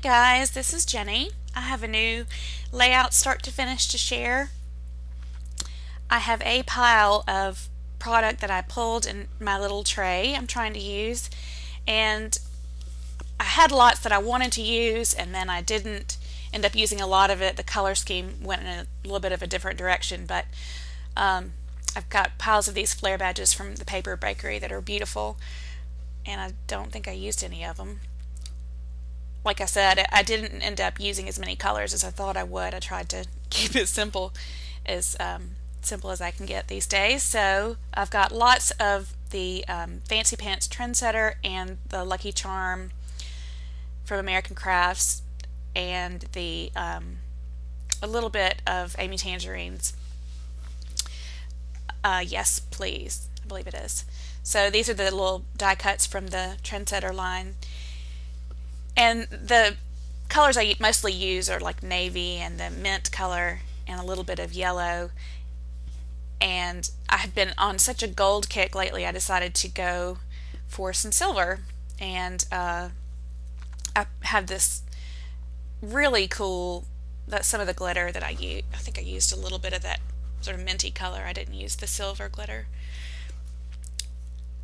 Hi guys, this is Jenny. I have a new layout start to finish to share. I have a pile of product that I pulled in my little tray I'm trying to use, and I had lots that I wanted to use and then I didn't end up using a lot of it. The color scheme went in a little bit of a different direction, but I've got piles of these flare badges from the paper bakery that are beautiful, and I don't think I used any of them. Like I said, I didn't end up using as many colors as I thought I would. I tried to keep it as simple as I can get these days. So I've got lots of the Fancy Pants Trendsetter and the Lucky Charm from American Crafts, and the a little bit of Amy Tangerine's Yes Please, I believe it is. So these are the little die cuts from the Trendsetter line. And the colors I mostly use are like navy and the mint color and a little bit of yellow. And I have been on such a gold kick lately, I decided to go for some silver. And I have this really cool, that's some of the glitter that I use. I think I used a little bit of that sort of minty color. I didn't use the silver glitter.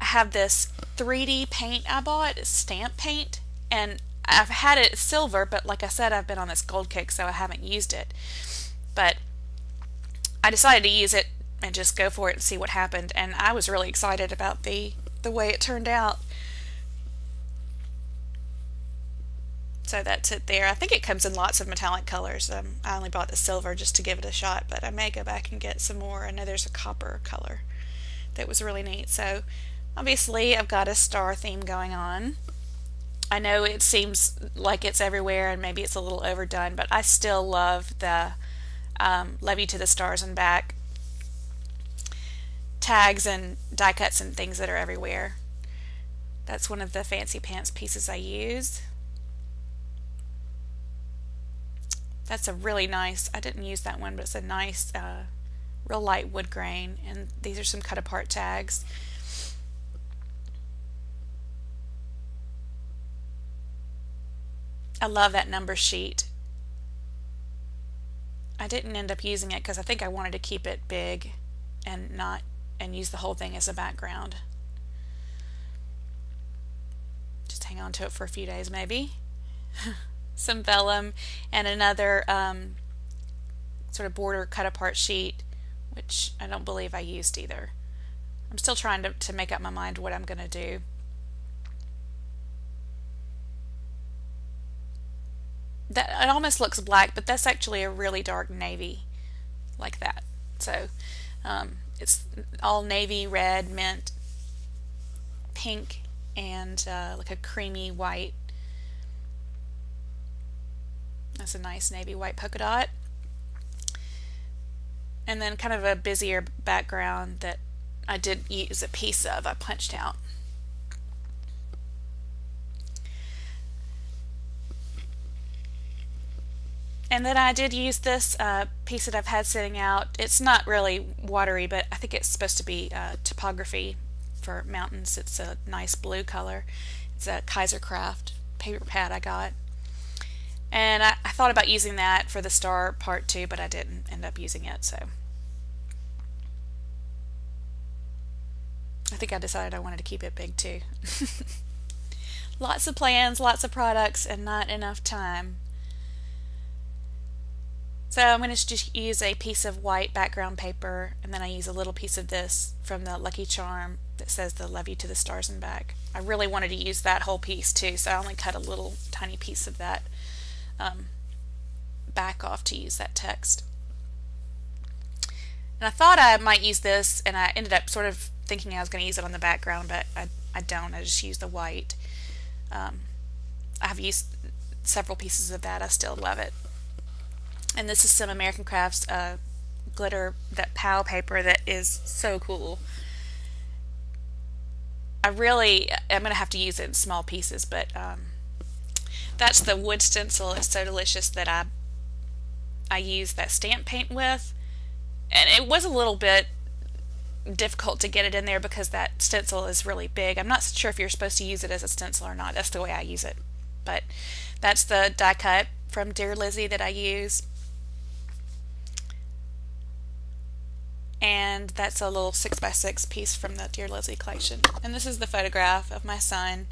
I have this 3D paint I bought, it's stamp paint, and I've had it silver, but like I said, I've been on this gold kick, so I haven't used it. But I decided to use it and just go for it and see what happened, and I was really excited about the way it turned out. So that's it there. I think it comes in lots of metallic colors. I only bought the silver just to give it a shot, but I may go back and get some more. I know there's a copper color that was really neat. So obviously I've got a star theme going on. I know it seems like it's everywhere and maybe it's a little overdone, but I still love the Love You to the Stars and Back tags and die cuts and things that are everywhere. That's one of the Fancy Pants pieces I use. That's a really nice, I didn't use that one, but it's a nice real light wood grain, and these are some cut apart tags. I love that number sheet. I didn't end up using it because I think I wanted to keep it big and use the whole thing as a background. Just hang on to it for a few days maybe. Some vellum and another sort of border cut apart sheet, which I don't believe I used either. I'm still trying to make up my mind what I'm going to do. That it almost looks black, but that's actually a really dark navy, like that. So it's all navy, red, mint, pink, and like a creamy white. That's a nice navy white polka dot. And then kind of a busier background that I did use a piece of, I punched out. And then I did use this piece that I've had sitting out. It's not really watery, but I think it's supposed to be topography for mountains. It's a nice blue color. It's a Kaisercraft paper pad I got. And I thought about using that for the star part too, but I didn't end up using it. So I think I decided I wanted to keep it big too. Lots of plans, lots of products, and not enough time. So I'm going to just use a piece of white background paper, and then I use a little piece of this from the Lucky Charm that says the Love You to the Stars and Back. I really wanted to use that whole piece too, so I only cut a little tiny piece of that back off to use that text. And I thought I might use this, and I ended up sort of thinking I was going to use it on the background, but I don't. I just use the white. I've used several pieces of that. I still love it. And this is some American Crafts glitter, that POW paper that is so cool. I'm going to have to use it in small pieces, but that's the wood stencil. It's so delicious that I used that stamp paint with, and it was a little bit difficult to get it in there because that stencil is really big. I'm not sure if you're supposed to use it as a stencil or not. That's the way I use it. but that's the die cut from Dear Lizzie that I use. And that's a little 6x6 piece from the Dear Lizzie collection. And this is the photograph of my son,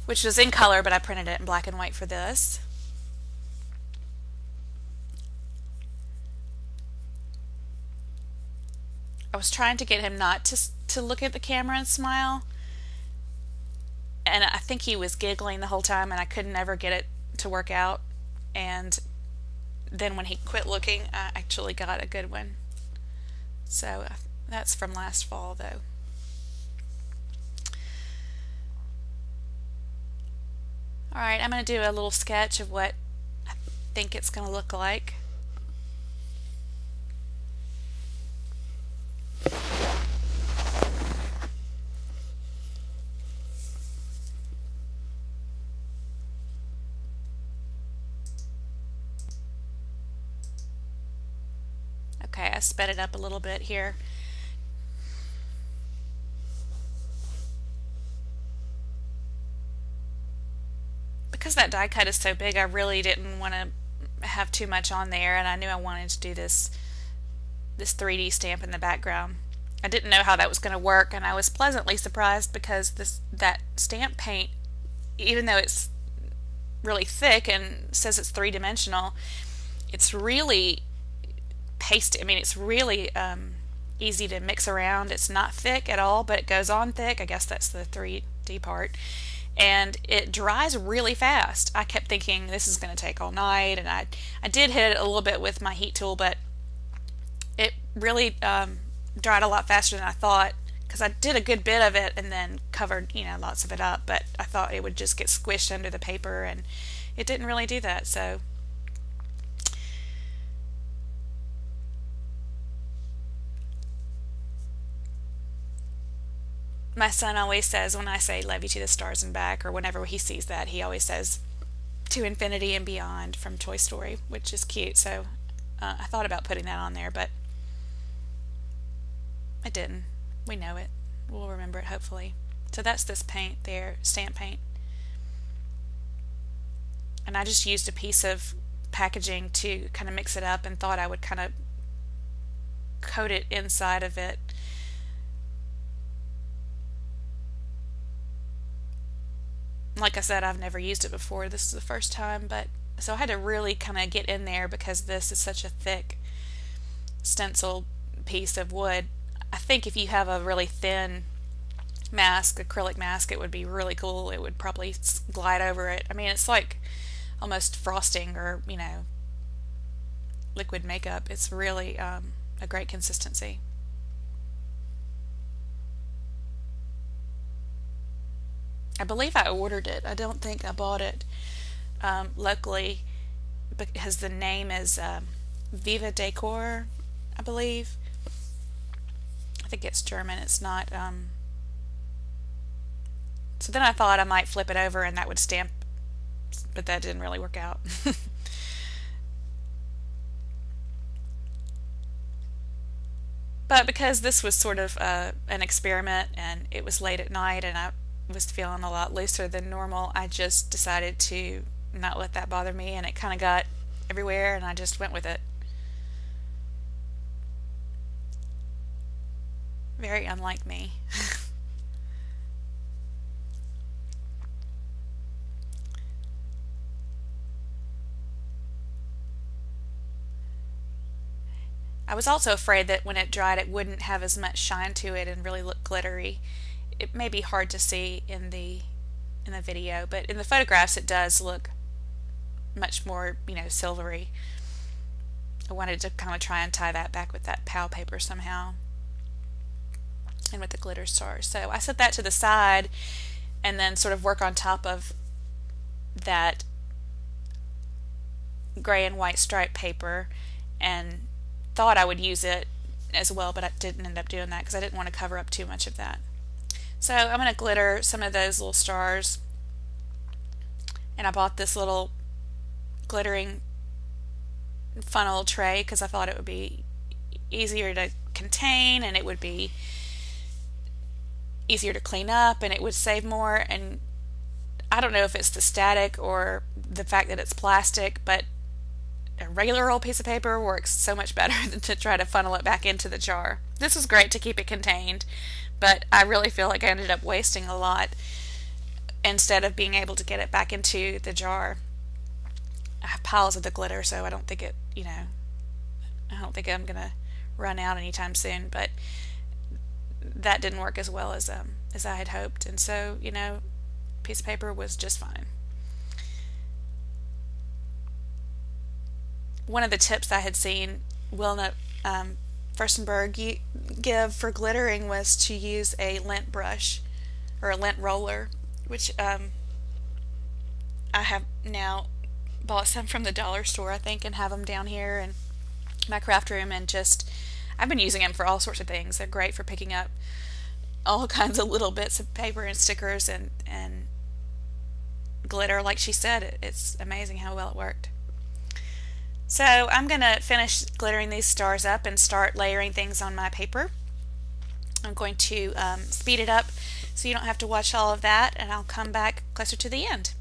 which was in color, but I printed it in black and white for this. I was trying to get him not to look at the camera and smile, and I think he was giggling the whole time, and I couldn't ever get it to work out. And then when he quit looking, I actually got a good one. So that's from last fall, though. Alright, I'm going to do a little sketch of what I think it's going to look like. Okay, I sped it up a little bit here. Because that die cut is so big, I really didn't want to have too much on there, and I knew I wanted to do this 3D stamp in the background. I didn't know how that was going to work, and I was pleasantly surprised because that stamp paint, even though it's really thick and says it's three-dimensional, it's really pasty. I mean, it's really easy to mix around. It's not thick at all, but it goes on thick. I guess that's the 3D part. And it dries really fast. I kept thinking this is going to take all night, and I did hit it a little bit with my heat tool, but it really dried a lot faster than I thought, because I did a good bit of it and then covered, lots of it up, but I thought it would just get squished under the paper, and it didn't really do that. So my son always says, when I say love you to the stars and back, or whenever he sees that, he always says to infinity and beyond from Toy Story, which is cute. So I thought about putting that on there, but I didn't. We know it. We'll remember it, hopefully. So that's this paint there, stamp paint. And I just used a piece of packaging to kind of mix it up, and thought I would kind of coat it inside of it. Like I said, I've never used it before. This is the first time, but so I had to really kind of get in there because this is such a thick stencil piece of wood. I think if you have a really thin mask, acrylic mask, it would be really cool. It would probably glide over it. I mean, it's like almost frosting or, liquid makeup. It's really a great consistency. I believe I ordered it. I don't think I bought it locally, because the name is Viva Decor, I believe. I think it's German. It's not. So then I thought I might flip it over and that would stamp, but that didn't really work out. But because this was sort of an experiment, and it was late at night and I was feeling a lot looser than normal, I just decided to not let that bother me, and it kind of got everywhere, and I just went with it. Very unlike me. I was also afraid that when it dried it wouldn't have as much shine to it and really look glittery. It may be hard to see in the video, but in the photographs it does look much more, silvery. I wanted to kind of try and tie that back with that POW paper somehow, and with the glitter stars. So I set that to the side and then sort of work on top of that gray and white striped paper, and thought I would use it as well, but I didn't end up doing that because I didn't want to cover up too much of that. So I'm going to glitter some of those little stars, and I bought this little glittering funnel tray because I thought it would be easier to contain, and it would be easier to clean up, and it would save more. And I don't know if it's the static or the fact that it's plastic, but a regular old piece of paper works so much better than to try to funnel it back into the jar. This was great to keep it contained, but I really feel like I ended up wasting a lot instead of being able to get it back into the jar. I have piles of the glitter, so I don't think I don't think I'm gonna run out anytime soon, but that didn't work as well as I had hoped, and so, piece of paper was just fine. One of the tips I had seen Wilna Furstenberg give for glittering was to use a lint brush or a lint roller, which I have now bought some from the dollar store, I think, and have them down here in my craft room, and just I've been using them for all sorts of things. They're great for picking up all kinds of little bits of paper and stickers and glitter. Like she said, it's amazing how well it worked. So I'm going to finish glittering these stars up and start layering things on my paper. I'm going to speed it up so you don't have to watch all of that, and I'll come back closer to the end.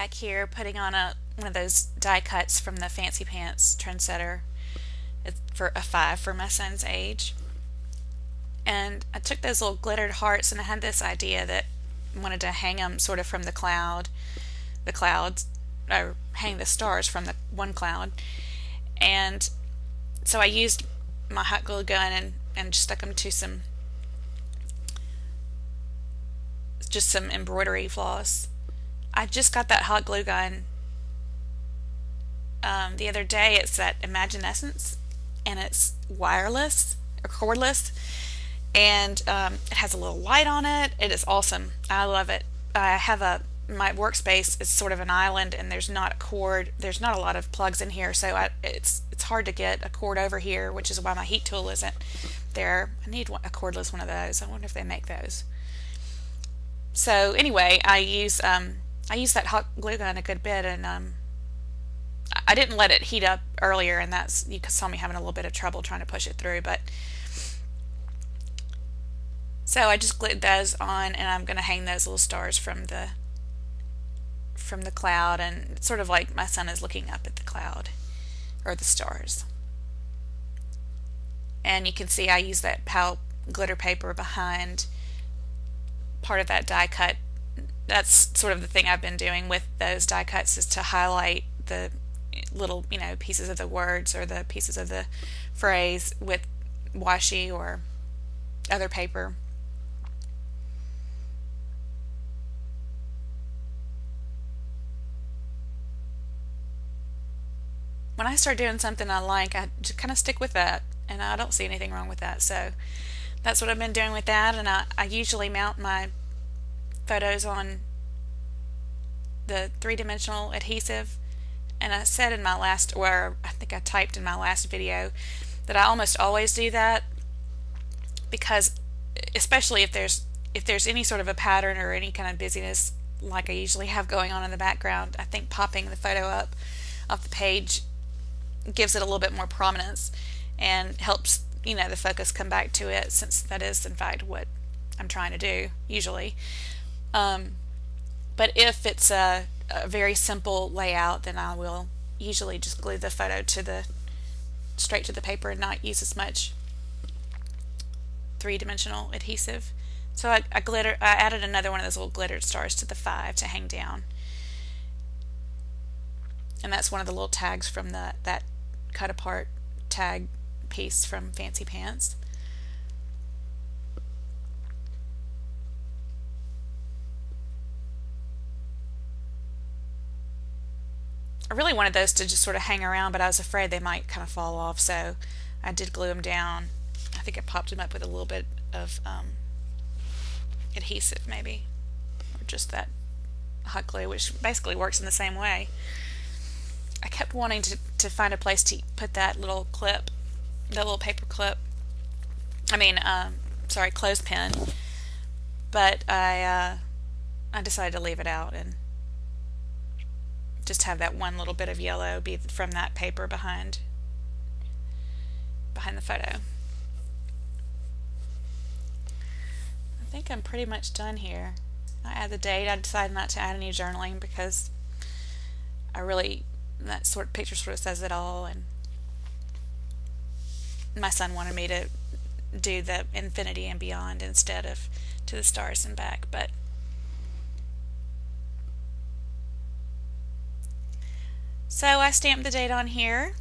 back here putting on one of those die cuts from the Fancy Pants trendsetter. It's for a 5 for my son's age. And I took those little glittered hearts, and I had this idea that I wanted to hang them sort of from the clouds, or hang the stars from the one cloud. And so I used my hot glue gun and stuck them to some embroidery floss. I just got that hot glue gun the other day. It's that Imaginescence, and it's wireless or cordless, and it has a little light on it. It is awesome. I love it. I have my workspace is sort of an island, and there's not a cord. There's not a lot of plugs in here, so it's hard to get a cord over here, which is why my heat tool isn't there. I need a cordless one of those. I wonder if they make those. So anyway, I use that hot glue gun a good bit, and I didn't let it heat up earlier, and you saw me having a little bit of trouble trying to push it through. But so I just glued those on, and I'm going to hang those little stars from the cloud, and it's sort of like my son is looking up at the cloud or the stars. And you can see I use that POW glitter paper behind part of that die cut. That's sort of the thing I've been doing with those die cuts, is to highlight the little, pieces of the words or the pieces of the phrase with washi or other paper. When I start doing something I like, I just kind of stick with that, and I don't see anything wrong with that. So that's what I've been doing with that, and I usually mount my photos on the 3-dimensional adhesive. And I said in my last, or I think I typed in my last video, that I almost always do that, because especially if there's any sort of a pattern or any kind of busyness like I usually have going on in the background, I think popping the photo up off the page gives it a little bit more prominence and helps the focus come back to it, since that is in fact what I'm trying to do usually. But if it's a very simple layout, then I will usually just glue the photo straight to the paper and not use as much 3-dimensional adhesive. So I added another one of those little glittered stars to the 5 to hang down, and that's one of the little tags from that cut apart tag piece from Fancy Pants. I really wanted those to just sort of hang around, but I was afraid they might kind of fall off, so I did glue them down. I think I popped them up with a little bit of adhesive, maybe, or just that hot glue, which basically works in the same way. I kept wanting to find a place to put that little clip, that little paper clip, clothespin, but I decided to leave it out and just have that one little bit of yellow be from that paper behind the photo. I think I'm pretty much done here. I add the date. I decided not to add any journaling because that sort of picture sort of says it all, and my son wanted me to do the infinity and beyond instead of to the stars and back. But so I stamped the date on here,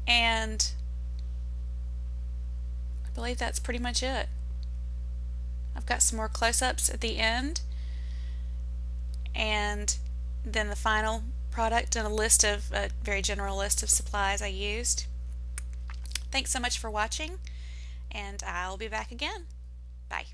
and I believe that's pretty much it. I've got some more close-ups at the end, and then the final product and a very general list of supplies I used. Thanks so much for watching, and I'll be back again. Bye.